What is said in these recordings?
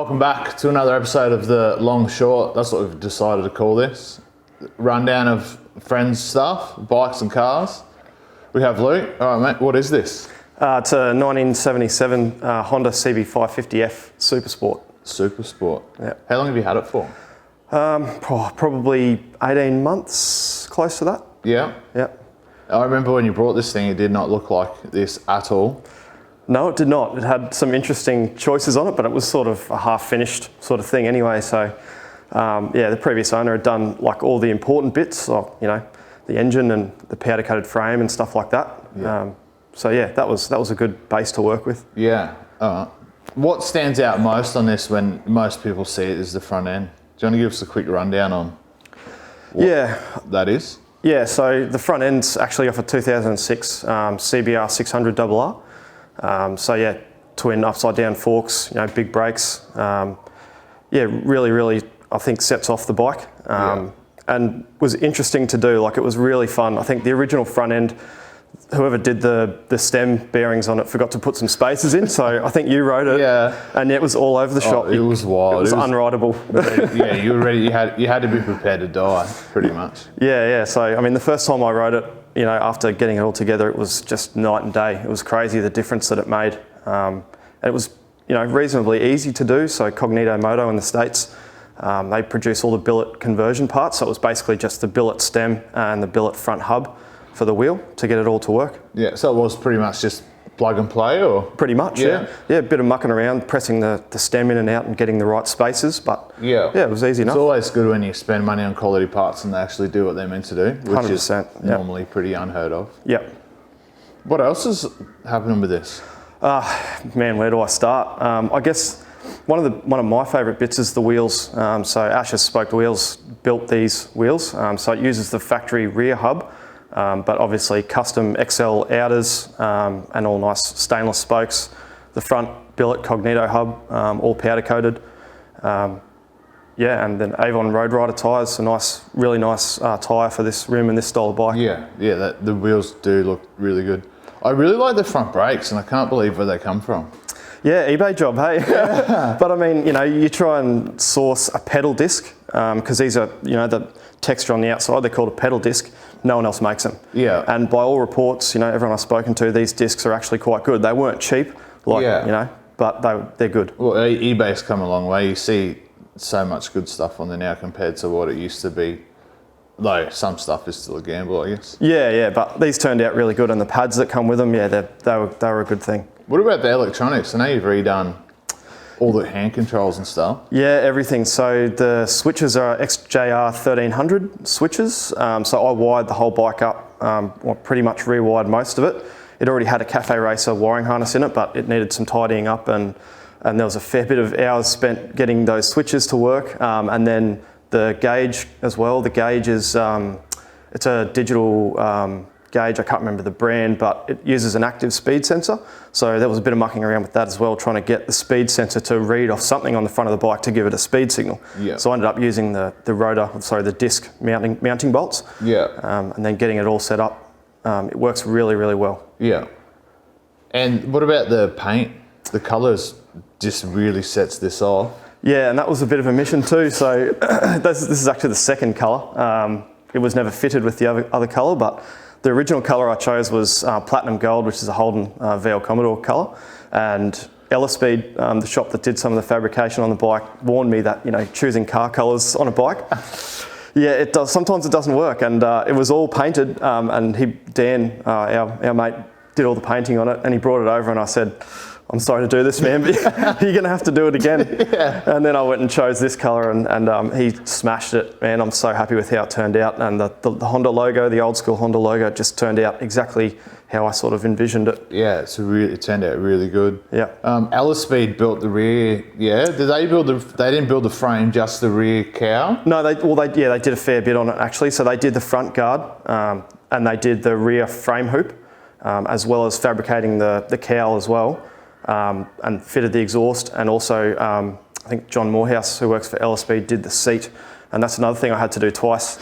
Welcome back to another episode of The Long Short. That's what we've decided to call this. Rundown of friends' stuff, bikes and cars. We have Luke. All right, mate, what is this? It's a 1977 Honda CB550F Supersport. Supersport. Yeah. How long have you had it for? Probably 18 months, close to that. Yeah? Yeah. I remember when you brought this thing, it did not look like this at all. No, it did not. It had some interesting choices on it, but it was sort of a half-finished sort of thing anyway. So, yeah, the previous owner had done like all the important bits, of, you know, the engine and the powder-coated frame and stuff like that. Yeah. So yeah, that was a good base to work with. Yeah. What stands out most on this when most people see it is the front end? Do you want to give us a quick rundown on what that is? Yeah, so the front end's actually off a 2006 CBR 600RR. So yeah, twin upside down forks, you know, big brakes. Yeah, really, I think sets off the bike. And was interesting to do. Like, it was really fun. I think the original front end, whoever did the stem bearings on it forgot to put some spaces in. So I think you rode it. Yeah. And it was all over the shop. It was wild. It was unrideable. Yeah, you were ready. You had to be prepared to die, pretty much. Yeah. So I mean, the first time I rode it, you know, after getting it all together, it was just night and day. It was crazy the difference that it made. And it was, you know, reasonably easy to do. So Cognito Moto in the States, they produce all the billet conversion parts. So it was basically just the billet stem and the billet front hub for the wheel to get it all to work. Yeah, so it was pretty much just plug and play, or? Pretty much, yeah. Yeah, a bit of mucking around, pressing the stem in and out and getting the right spaces, but yeah, it was easy enough. It's always good when you spend money on quality parts and they actually do what they're meant to do, which 100%, is normally pretty unheard of. Yep. What else is happening with this? Man, where do I start? I guess one of my favourite bits is the wheels. So Asher's Spoked Wheels built these wheels. So it uses the factory rear hub, but obviously custom XL outers and all nice stainless spokes. The front billet Cognito hub, all powder coated. Yeah, and then Avon Road Rider tyres, really nice tyre for this rim and this style of bike. Yeah, the wheels do look really good. I really like the front brakes, and I can't believe where they come from. Yeah, eBay job, hey? Yeah. But I mean, you know, you try and source a pedal disc, because these are, you know, the texture on the outside, they're called a pedal disc. No one else makes them. Yeah. And by all reports, you know, everyone I've spoken to, these discs are actually quite good. They weren't cheap, you know, but they're good. Well, eBay's come a long way. You see so much good stuff on there now compared to what it used to be. Though some stuff is still a gamble, I guess. Yeah, but these turned out really good, and the pads that come with them, yeah, they were a good thing. What about the electronics? I know you've redone all the hand controls and stuff. Yeah, everything. So the switches are XJR 1300 switches. So I wired the whole bike up, pretty much rewired most of it. It already had a Cafe Racer wiring harness in it, but it needed some tidying up, and there was a fair bit of hours spent getting those switches to work. And then the gauge as well. The gauge is, it's a digital gauge. I can't remember the brand, but it uses an active speed sensor. So there was a bit of mucking around with that as well, trying to get the speed sensor to read off something on the front of the bike to give it a speed signal. Yeah. So I ended up using the disc mounting bolts. Yeah. And then getting it all set up. It works really, really well. Yeah. And what about the paint? The colours just really sets this off. Yeah, and that was a bit of a mission too. So this is actually the second colour. It was never fitted with the other colour, but the original colour I chose was Platinum Gold, which is a Holden VL Commodore colour. And Ellispeed, the shop that did some of the fabrication on the bike, warned me that, you know, choosing car colours on a bike, yeah, it does. Sometimes it doesn't work. And it was all painted, and Dan, our mate, did all the painting on it, and he brought it over, and I said, I'm sorry to do this, man, but you're going to have to do it again. Yeah. And then I went and chose this colour, and he smashed it, man. I'm so happy with how it turned out. And the Honda logo, the old school Honda logo, just turned out exactly how I sort of envisioned it. Yeah, it turned out really good. Yeah. Ellispeed built the rear, yeah? Did they they didn't build the frame, just the rear cowl? No, they did a fair bit on it, actually. So they did the front guard, and they did the rear frame hoop, as well as fabricating the cowl as well. And fitted the exhaust, and also I think John Morehouse, who works for Ellispeed, did the seat And that's another thing I had to do twice.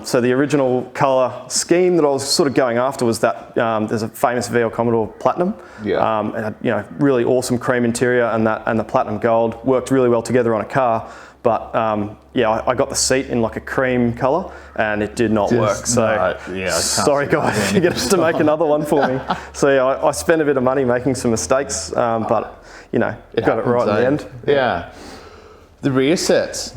So the original colour scheme that I was sort of going after was that there's a famous VL Commodore Platinum. Yeah. It had, really awesome cream interior, and the Platinum Gold worked really well together on a car. But I got the seat in like a cream colour, and it did not work. So sorry guys, you're going to have to make another one for me. So yeah, I spent a bit of money making some mistakes, but got it right in the end. Yeah. The rear sets,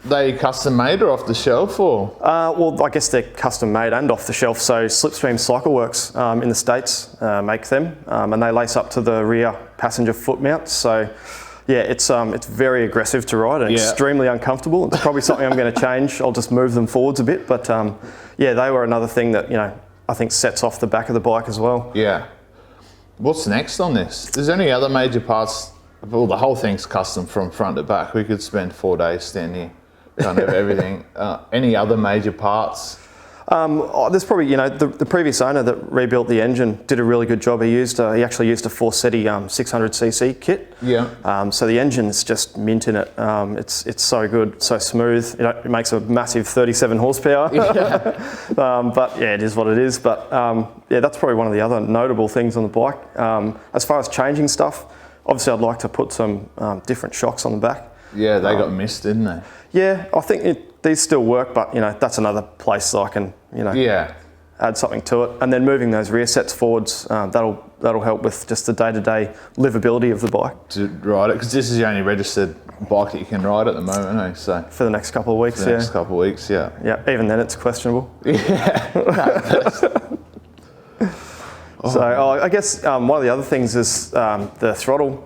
they custom made or off the shelf or? Well, I guess they're custom made and off the shelf. So Slipstream Cycleworks in the States make them, and they lace up to the rear passenger foot mounts. So yeah, it's very aggressive to ride and extremely uncomfortable. It's probably something I'm going to change. I'll just move them forwards a bit. But they were another thing that I think sets off the back of the bike as well. Yeah. What's next on this? Is there any other major parts? Well, the whole thing's custom from front to back. We could spend 4 days standing here, kind of everything. Any other major parts? There's probably, the previous owner that rebuilt the engine did a really good job. He actually used a Forsetti 600cc kit. Yeah. So the engine is just mint in it. It's so good, so smooth. It makes a massive 37 horsepower. Yeah. But yeah, it is what it is. But that's probably one of the other notable things on the bike. As far as changing stuff, obviously I'd like to put some different shocks on the back. Yeah, they got missed, didn't they? Yeah, I think these still work, but that's another place I can add something to it. And then moving those rear sets forwards, that'll help with just the day-to-day livability of the bike. To ride it, because this is the only registered bike that you can ride at the moment, eh? So for the next couple of weeks, for the next couple of weeks, yeah. Yeah, even then it's questionable. Yeah. So I guess one of the other things is the throttle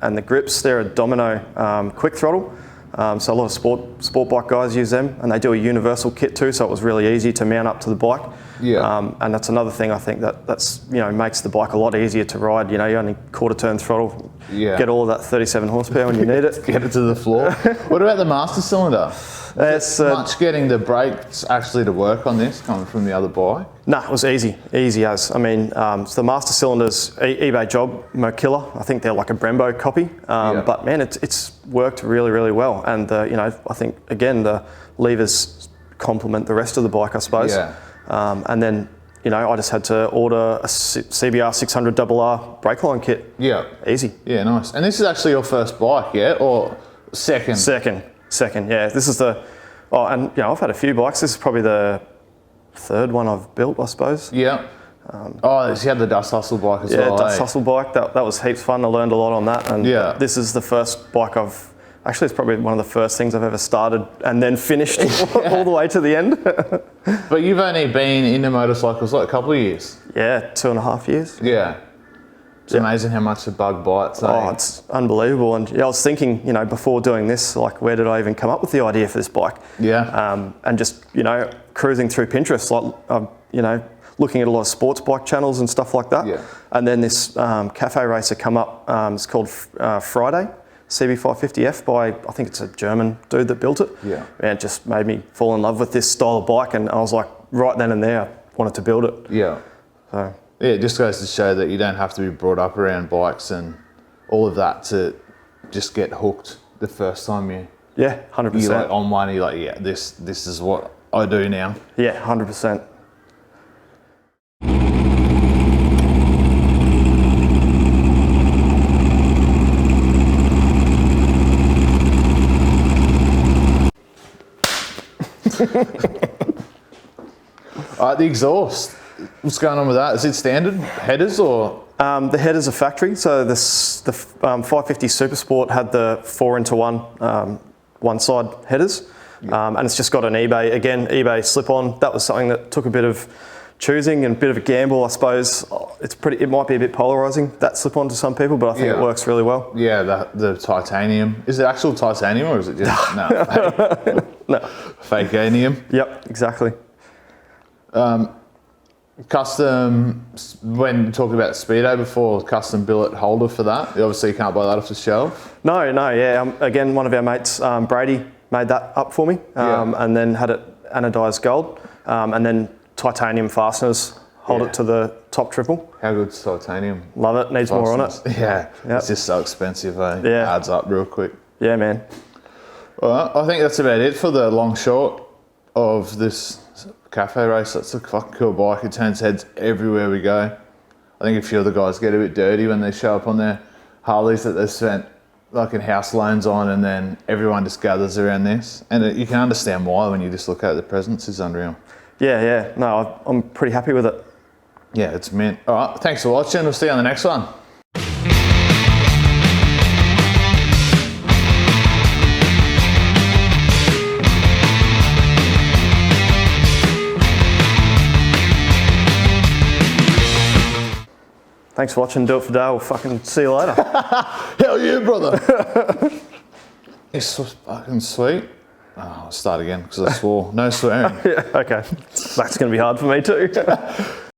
and the grips. They're a Domino quick throttle. So a lot of sport bike guys use them, and they do a universal kit too, so it was really easy to mount up to the bike. Yeah. And that's another thing I think that's makes the bike a lot easier to ride. You only quarter turn throttle, get all of that 37 horsepower when you need it. Get it to the floor. What about the master cylinder? It's much getting the brakes actually to work on this coming from the other bike? No, it was easy as. I mean, so the master cylinders, eBay job, Mokilla. I think they're like a Brembo copy. But man, it's worked really, really well. And I think again the levers complement the rest of the bike, I suppose. Yeah. And then I just had to order a CBR 600 RR brake line kit. Yeah. Easy. Yeah, nice. And this is actually your first bike, yeah, or second? Second, yeah. This is and I've had a few bikes. This is probably the third one I've built, I suppose. Yeah. So you had the Dust Hustle bike as well. Yeah, Dust Hustle bike. That was heaps fun. I learned a lot on that. And this is the first bike actually it's probably one of the first things I've ever started and then finished all the way to the end. But you've only been into motorcycles like a couple of years. Yeah, 2.5 years. Yeah. It's amazing how much the bug bites. Oh, it's unbelievable. And I was thinking, before doing this, like, where did I even come up with the idea for this bike? Yeah. And just, cruising through Pinterest, like, looking at a lot of sports bike channels and stuff like that. Yeah. And then this cafe racer come up. It's called Friday, CB550F by, I think it's a German dude that built it. Yeah. And it just made me fall in love with this style of bike. And I was like, right then and there, I wanted to build it. Yeah. So. Yeah, it just goes to show that you don't have to be brought up around bikes and all of that to just get hooked the first time you 100%. You're like on one, you're like, yeah, this is what I do now. Yeah, 100%. The exhaust. What's going on with that? Is it standard headers or? The headers are factory. So the 550 Supersport had the 4-into-1 one side headers, and it's just got an eBay slip-on. That was something that took a bit of choosing and a bit of a gamble, I suppose. It might be a bit polarizing, that slip-on, to some people, but I think it works really well. Yeah, the titanium. Is it actual titanium or is it just no? Fakeanium. Yep, exactly. Custom, when talking about Speedo before, custom billet holder for that. Obviously you can't buy that off the shelf. No, yeah. Again, one of our mates, Brady, made that up for me, and then had it anodized gold, and then titanium fasteners hold it to the top triple. How good's titanium? Love it. Needs more on it. Yeah, it's just so expensive. It adds up real quick. Yeah, man. Well, I think that's about it for the long short of this cafe race. That's a fucking cool bike. It turns heads everywhere we go. I think a few of the guys get a bit dirty when they show up on their Harleys that they've spent like in house loans on, and then everyone just gathers around this. And you can understand why when you just look at it. The presence is unreal. Yeah. No, I'm pretty happy with it. Yeah, it's mint. All right, thanks for watching. We'll see you on the next one. Thanks for watching. Do it for Dale. We'll fucking see you later. Hell yeah, brother. It's fucking sweet. Oh, I'll start again because I swore. No swearing. Yeah, okay. That's going to be hard for me too.